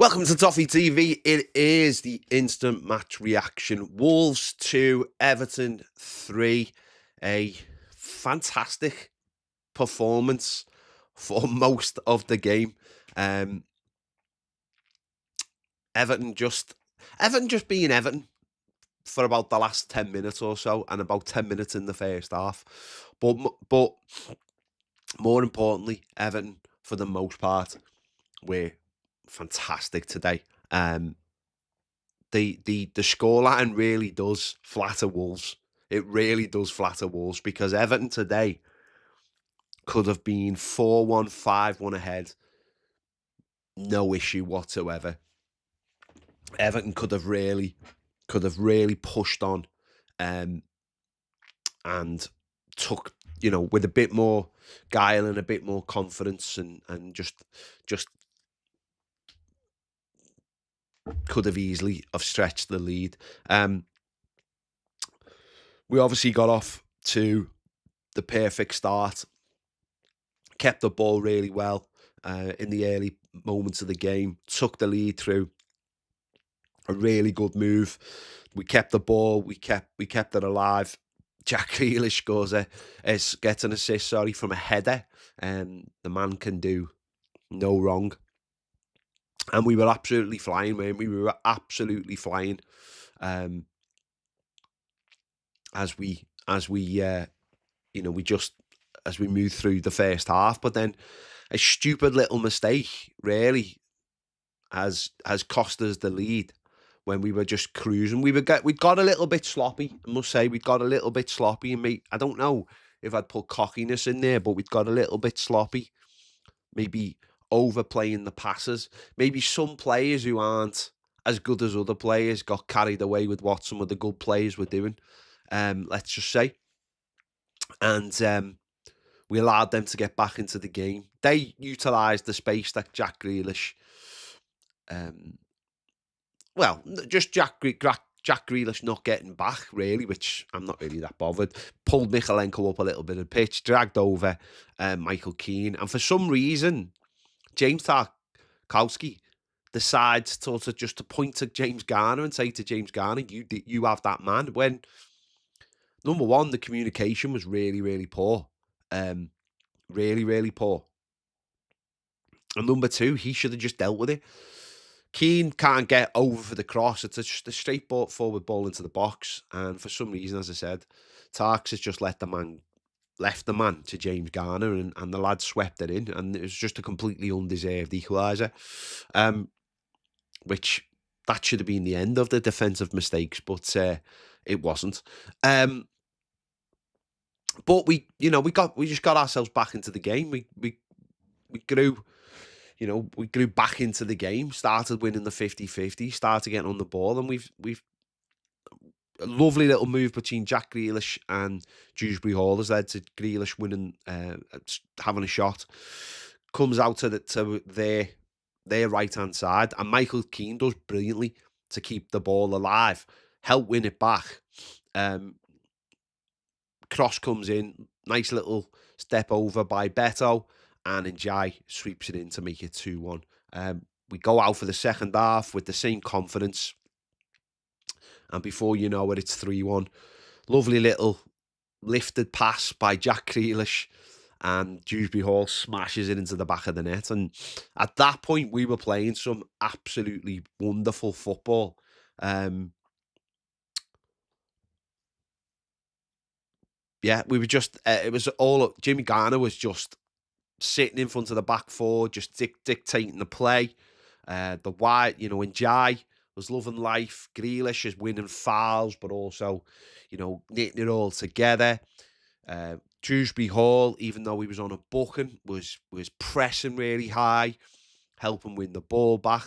Welcome to Toffee TV. It is the instant match reaction. Wolves 2, Everton 3. A fantastic performance for most of the game. Um, Everton just being Everton for about the last 10 minutes or so, and about 10 minutes in the first half. But more importantly, Everton, for the most part, were fantastic today. The scoreline really does flatter Wolves. It really does flatter Wolves because Everton today could have been 4-1, 5-1 ahead. No issue whatsoever. Everton could have really pushed on and took, with a bit more guile and a bit more confidence and just could have easily have stretched the lead. We obviously got off to the perfect start, kept the ball really well in the early moments of the game, took the lead through a really good move. We kept the ball, we kept it alive. Jack Grealish gets an assist, from a header, and the man can do no wrong. And we were absolutely flying, man. We were absolutely flying. As we moved through the first half, but then a stupid little mistake really has cost us the lead when we were just cruising. We got a little bit sloppy, I must say. We got a little bit sloppy, and I don't know if I'd put cockiness in there, but we got a little bit sloppy. Maybe overplaying the passes. Maybe some players who aren't as good as other players got carried away with what some of the good players were doing. Let's just say. And we allowed them to get back into the game. They utilised the space that Jack Grealish, just Jack Grealish not getting back, really, which I'm not really that bothered. Pulled Michalenko up a little bit of pitch, dragged over Michael Keane. And for some reason, James Tarkowski decides just to point to James Garner and say to James Garner, you have that man, when number one, the communication was really, really poor. Really, really poor. And number two, he should have just dealt with it. Keane can't get over for the cross. It's just a straight forward ball into the box. And for some reason, as I said, Tarks has just left the man to James Garner, and the lad swept it in. And it was just a completely undeserved equaliser. Which that should have been the end of the defensive mistakes, but it wasn't. But we just got ourselves back into the game. We grew, we grew back into the game, started winning the 50-50, started getting on the ball, and we've a lovely little move between Jack Grealish and Dewsbury Hall has led to Grealish winning, having a shot. Comes out to their right-hand side, and Michael Keane does brilliantly to keep the ball alive, help win it back. Cross comes in, nice little step over by Beto, and Njai sweeps it in to make it 2-1. We go out for the second half with the same confidence, and before you know it, it's 3-1. Lovely little lifted pass by Jack Grealish, and Dewsbury Hall smashes it into the back of the net. And at that point, we were playing some absolutely wonderful football. We were just, it was all, Jimmy Garner was just sitting in front of the back four, just dictating the play. The wide, Njai was loving life. Grealish is winning fouls, but also, knitting it all together. Dewsbury Hall, even though he was on a booking, was pressing really high, helping win the ball back.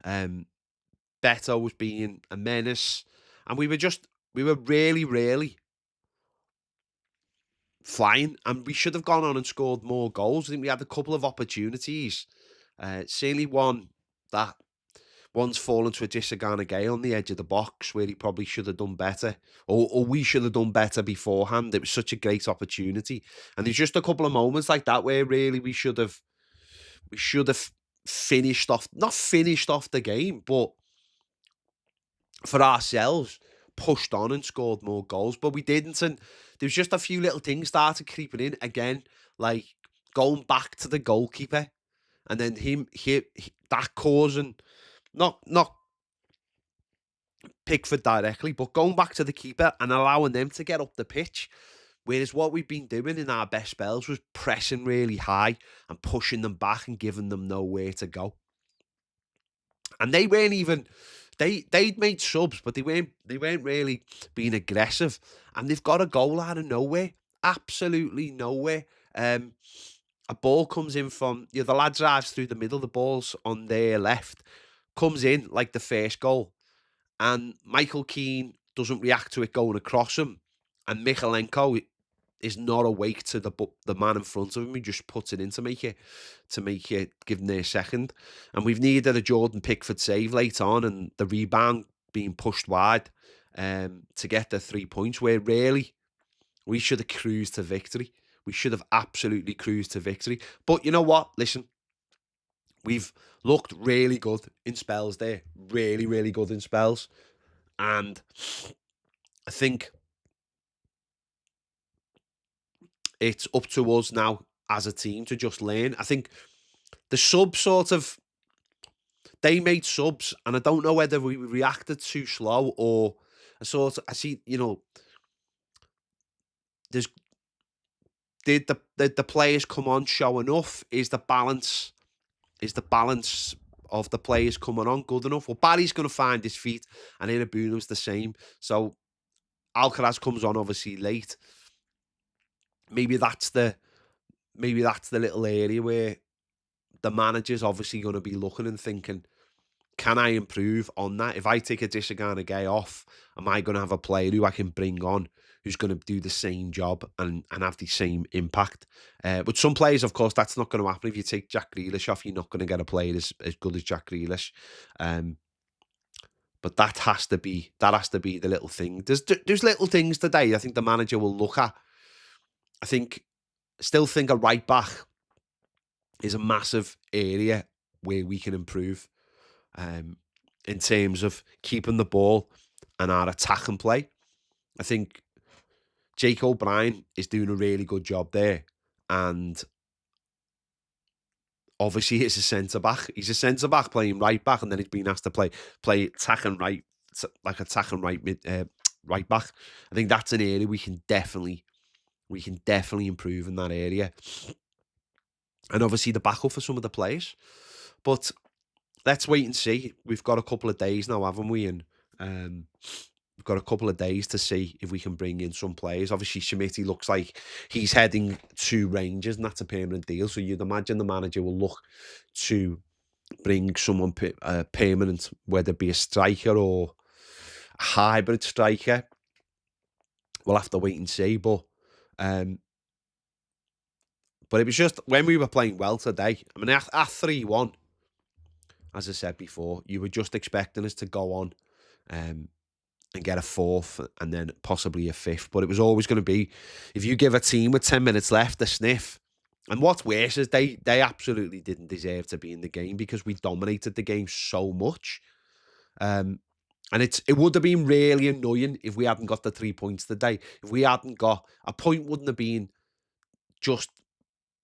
Beto was being a menace, and we were really, really flying, and we should have gone on and scored more goals. I think we had a couple of opportunities. Certainly one's fallen to a Disagana Gale on the edge of the box, where he probably should have done better, or we should have done better beforehand. It was such a great opportunity, and there's just a couple of moments like that where really we should have not finished off the game, but for ourselves, pushed on and scored more goals, but we didn't. And there was just a few little things started creeping in again, like going back to the goalkeeper, and then that causing not Pickford directly, but going back to the keeper and allowing them to get up the pitch. Whereas what we've been doing in our best spells was pressing really high and pushing them back and giving them nowhere to go. And they weren't even they'd made subs, but they weren't really being aggressive. And they've got a goal out of nowhere. Absolutely nowhere. A ball comes in from the lad drives through the middle, the ball's on their left, comes in like the first goal, and Michael Keane doesn't react to it going across him. And Michalenko is not awake to the man in front of him. He just puts it in to make it give them their second. And we've needed a Jordan Pickford save late on, and the rebound being pushed wide to get the 3 points. Where really we should have cruised to victory. We should have absolutely cruised to victory. But you know what? Listen, we've looked really good in spells there. Really, really good in spells. And I think it's up to us now as a team to just learn. I think the subs they made subs, and I don't know whether we reacted too slow or I see, there's did the players come on show enough? Is the balance of the players coming on good enough? Well, Barry's going to find his feet, and Inabuna's the same. So Alcaraz comes on obviously late. Maybe that's the little area where the manager's obviously going to be looking and thinking, can I improve on that? If I take a Disagana guy off, am I going to have a player who I can bring on who's going to do the same job and have the same impact? With some players, of course, that's not going to happen. If you take Jack Grealish off, you're not going to get a player as good as Jack Grealish. But that has to be the little thing. There's little things today I think the manager will look at. Still think a right back is a massive area where we can improve in terms of keeping the ball and our attack and play. I think Jake O'Brien is doing a really good job there. And obviously he's a centre-back. He's a centre-back playing right back, and then he's been asked to play attacking right, like attacking right right back. I think that's an area we can definitely improve in that area. And obviously the backup for some of the players. But let's wait and see. We've got a couple of days now, haven't we? And we've got a couple of days to see if we can bring in some players. Obviously, Schmidt looks like he's heading to Rangers, and that's a permanent deal. So you'd imagine the manager will look to bring someone permanent, whether it be a striker or a hybrid striker. We'll have to wait and see. But it was just when we were playing well today. I mean, at 3-1, as I said before, you were just expecting us to go on and get a fourth and then possibly a fifth. But it was always going to be, if you give a team with 10 minutes left a sniff. And what's worse is they absolutely didn't deserve to be in the game because we dominated the game so much. And it would have been really annoying if we hadn't got the 3 points today. If we hadn't got a point, wouldn't have been just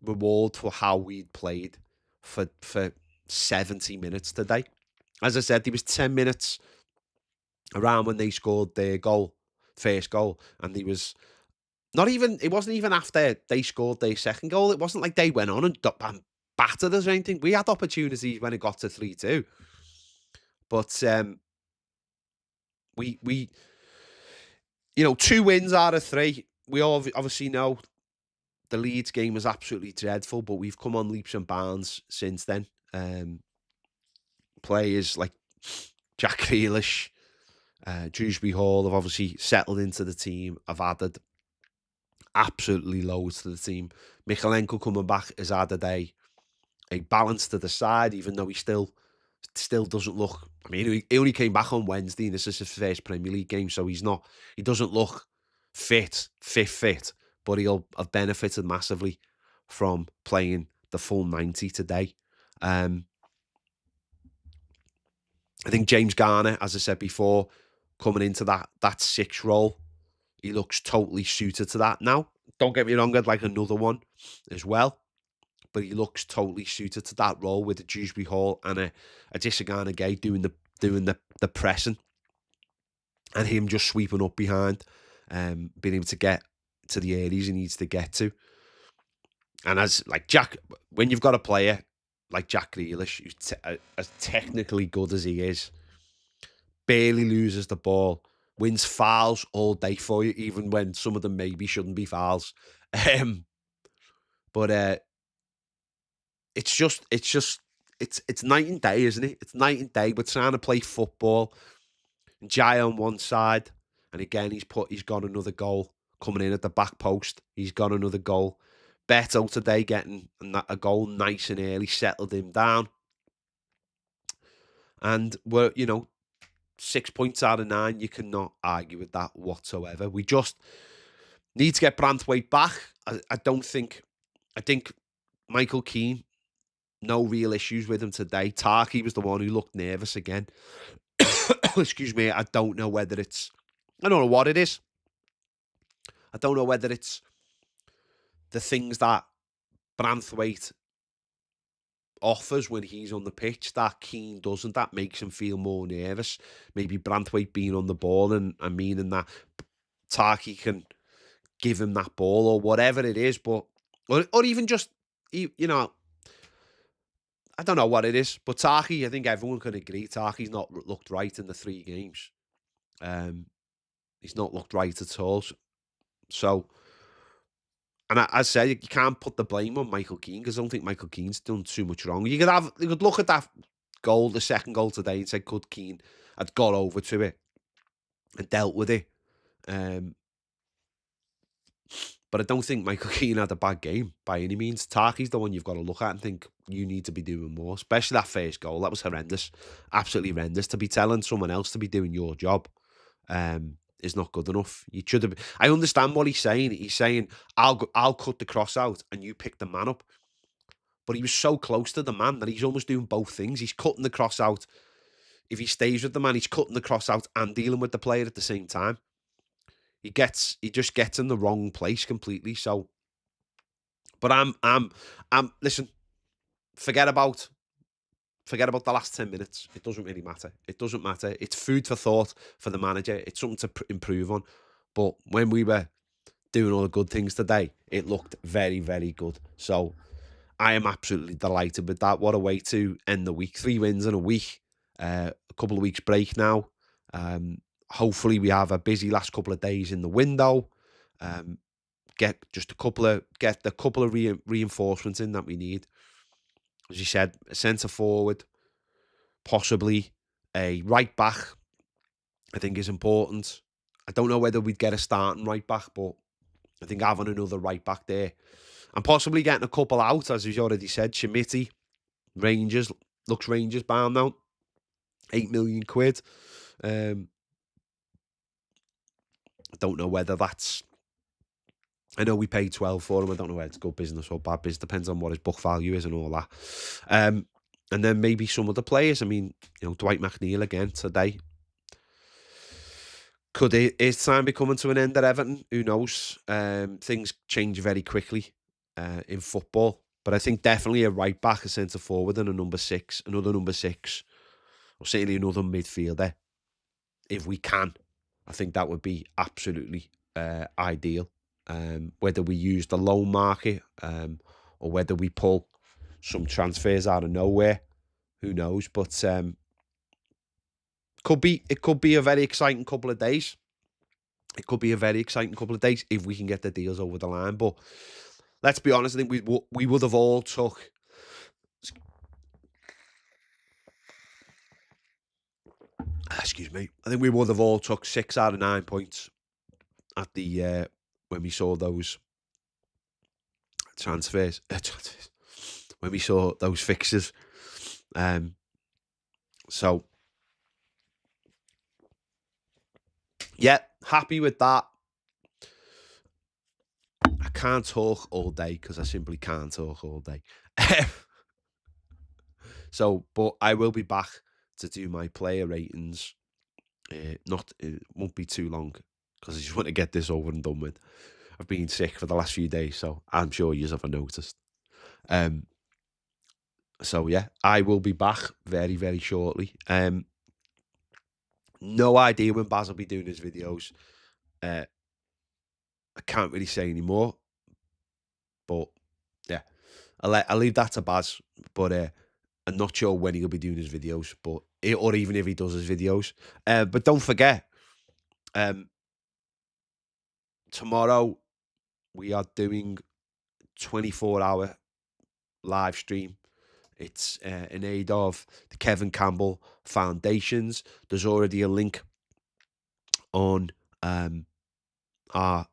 reward for how we'd played for 70 minutes today. As I said, there was 10 minutes around when they scored their first goal, and it wasn't even after they scored their second goal. It wasn't like they went on and battered us or anything. We had opportunities when it got to 3-2. But we 2 wins out of 3. We all obviously know the Leeds game was absolutely dreadful, but we've come on leaps and bounds since then. Players like Jack Grealish, Dewsbury Hall have obviously settled into the team. I've added absolutely loads to the team. Michalenko coming back has added a balance to the side, even though he still doesn't look. I mean, he only came back on Wednesday, and this is his first Premier League game, so he doesn't look fit, but he'll have benefited massively from playing the full 90 today. I think James Garner, as I said before, coming into that 6 role, he looks totally suited to that. Now, don't get me wrong, I'd like another one as well, but he looks totally suited to that role with a Dewsbury Hall and a Disagana Gay doing the pressing and him just sweeping up behind, being able to get to the areas he needs to get to. And as like Jack, when you've got a player like Jack Grealish, who's as technically good as he is, barely loses the ball, wins fouls all day for you, even when some of them maybe shouldn't be fouls. Um, but it's night and day, isn't it? It's night and day. We're trying to play football. And Jai on one side, and again he's got another goal coming in at the back post. He's got another goal. Beto today getting a goal nice and early, settled him down. And we're 6 points out of 9. You cannot argue with that whatsoever. We just need to get Branthwaite back. I think Michael Keane, no real issues with him today. Tarky was the one who looked nervous again. Excuse me. I don't know what it is. I don't know whether it's the things that Branthwaite offers when he's on the pitch that Keane doesn't. That makes him feel more nervous. Maybe Branthwaite being on the ball and meaning that Tarky can give him that ball or whatever it is. But or even just I don't know what it is. But Tarky, I think everyone can agree, Tarky's not looked right in the 3 games. He's not looked right at all. So, and I said, you can't put the blame on Michael Keane because I don't think Michael Keane's done too much wrong. You could look at that goal, the second goal today, and say, could Keane had got over to it and dealt with it. But I don't think Michael Keane had a bad game by any means. Tarky's the one you've got to look at and think you need to be doing more, especially that first goal. That was horrendous, absolutely horrendous. To be telling someone else to be doing your job is not good enough. You should have. I understand what he's saying. He's saying, I'll cut the cross out and you pick the man up. But he was so close to the man that he's almost doing both things. He's cutting the cross out. If he stays with the man, he's cutting the cross out and dealing with the player at the same time. He just gets in the wrong place completely. So, but listen, forget about the last 10 minutes. It doesn't really matter. It doesn't matter. It's food for thought for the manager. It's something to improve on. But when we were doing all the good things today, it looked very, very good. So I am absolutely delighted with that. What a way to end the week. 3 wins in a week. A couple of weeks break now. Hopefully we have a busy last couple of days in the window. Get the couple of reinforcements in that we need. As you said, a centre forward, possibly a right back, I think is important. I don't know whether we'd get a starting right back, but I think having another right back there and possibly getting a couple out, as we've already said, Schmitty, Rangers, looks Rangers bound now, 8 million quid. I don't know whether that's... I know we paid 12 for him. I don't know whether it's good business or bad business. Depends on what his book value is and all that. And then maybe some of the players. I mean, Dwight McNeil again today. Could his time be coming to an end at Everton? Who knows? Things change very quickly in football. But I think definitely a right back, a centre forward, and another number 6, or certainly another midfielder, if we can. I think that would be absolutely ideal. Whether we use the loan market or whether we pull some transfers out of nowhere, who knows? But it could be a very exciting couple of days. It could be a very exciting couple of days if we can get the deals over the line. But let's be honest, I think we would have all took... Excuse me. I think we would have all took 6 out of 9 points at the when we saw those transfers. When we saw those fixtures. So yeah, happy with that. I can't talk all day because I simply can't talk all day. So, but I will be back to do my player ratings. Not It won't be too long because I just want to get this over and done with. I've been sick for the last few days, so I'm sure you have noticed. Um, so yeah, I will be back very, very shortly. No idea when Baz will be doing his videos. Uh, I can't really say anymore, but yeah, I'll leave that to Baz. But I'm not sure when he'll be doing his videos, or even if he does his videos. But don't forget, um, tomorrow we are doing 24-hour live stream. It's in aid of the Kevin Campbell Foundations. There's already a link on our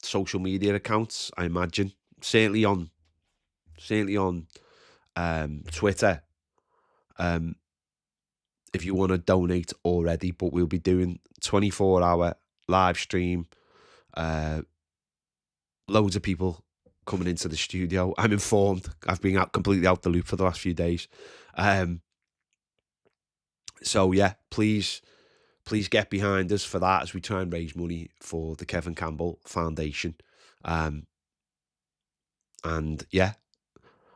social media accounts, I imagine. Certainly on Twitter. If you want to donate already, but we'll be doing 24-hour live stream. Loads of people coming into the studio. I'm informed. I've been completely out the loop for the last few days. So yeah, please get behind us for that as we try and raise money for the Kevin Campbell Foundation. And yeah,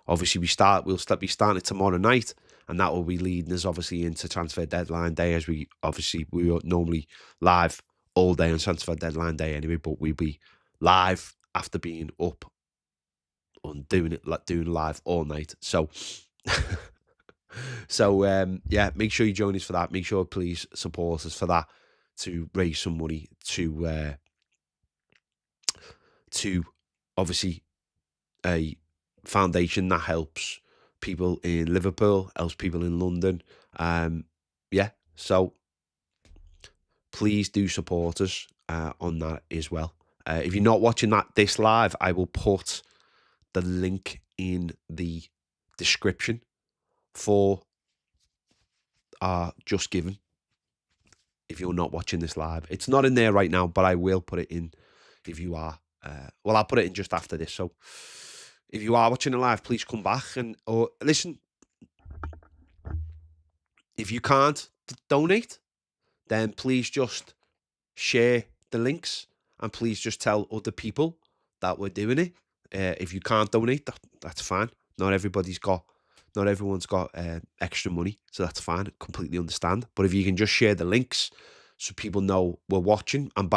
obviously we'll be starting it tomorrow night, and that will be leading us obviously into transfer deadline day, as we are normally live all day on transfer deadline day anyway, but we'll be live after being up and doing live all night. So yeah, make sure you join us for that. Make sure please support us for that, to raise some money to obviously a foundation that helps people in Liverpool, helps people in London. Yeah, so please do support us on that as well. If you're not watching this live, I will put the link in the description for our Just Giving. If you're not watching this live, it's not in there right now, but I will put it in if you are. I'll put it in just after this. So if you are watching it live, please come back or listen. If you can't donate, then please just share the links and please just tell other people that we're doing it. If you can't donate, that's fine. Not everyone's got extra money, so that's fine. I completely understand. But if you can just share the links so people know we're watching, and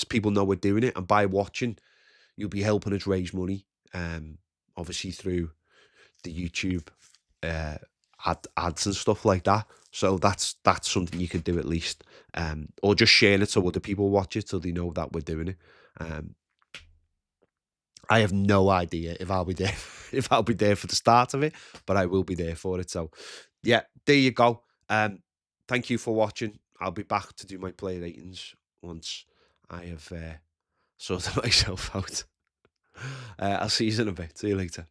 people know we're doing it, and by watching, you'll be helping us raise money. Obviously through the YouTube ads and stuff like that. So that's something you could do at least, or just share it so other people watch it so they know that we're doing it. I have no idea if I'll be there for the start of it, but I will be there for it. So yeah, there you go. Thank you for watching. I'll be back to do my play ratings once I have sorted myself out. I'll see you in a bit. See you later.